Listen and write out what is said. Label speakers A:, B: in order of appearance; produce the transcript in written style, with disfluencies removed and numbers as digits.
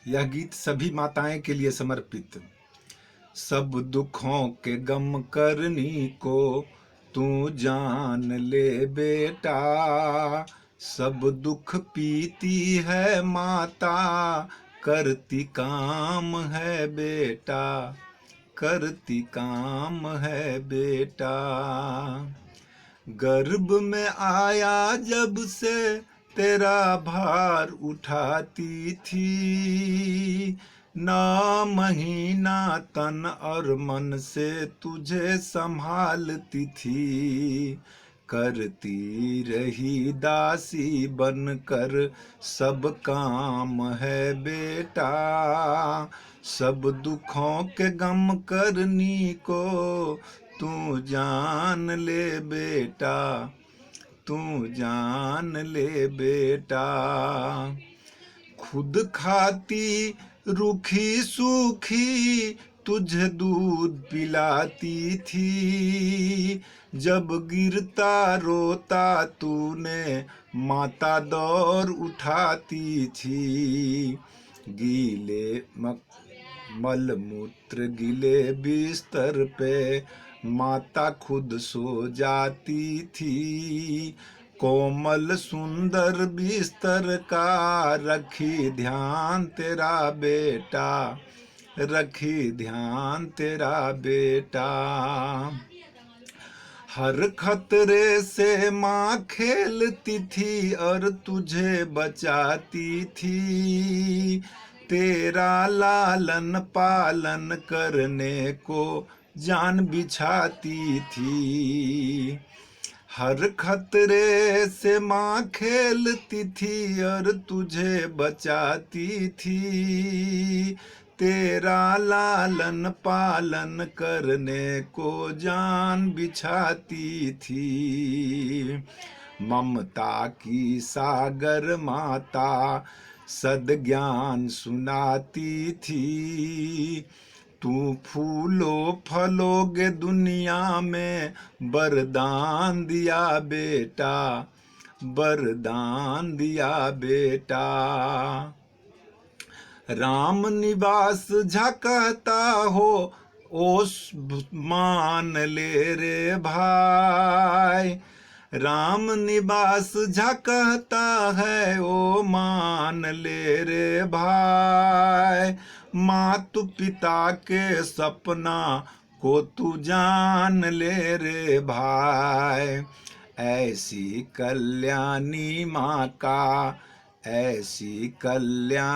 A: यह गीत सभी माताएं के लिए समर्पित। सब दुखों के गम करनी को तू जान ले बेटा, सब दुख पीती है माता, करती काम है बेटा, करती काम है बेटा। गर्भ में आया जब से तेरा भार उठाती थी, ना महीना तन और मन से तुझे संभालती थी, करती रही दासी बनकर सब काम है बेटा, सब दुखों के गम करनी को तू जान ले बेटा, तू जान ले बेटा। खुद खाती रूखी सूखी तुझे दूध पिलाती थी, जब गिरता रोता तूने माता दौड़ उठाती थी, गीले मलमूत्र गिले बिस्तर पे माता खुद सो जाती थी, कोमल सुंदर बिस्तर का रखी ध्यान तेरा बेटा, रखी ध्यान तेरा बेटा। हर खतरे से माँ खेलती थी और तुझे बचाती थी, तेरा लालन पालन करने को जान बिछाती थी। हर खतरे से माँ खेलती थी और तुझे बचाती थी, तेरा लालन पालन करने को जान बिछाती थी। ममता की सागर माता सद्ज्ञान सुनाती थी, तू फूलो फलोगे दुनिया में वरदान दिया बेटा, वरदान दिया बेटा। राम निवास झा कहता हो ओस मान ले रे भाई, राम निवास झा कहता है ओ मान ले रे भाई, मातु पिता के सपना को तू जान ले रे भाई, ऐसी कल्याणी माँ का, ऐसी कल्याण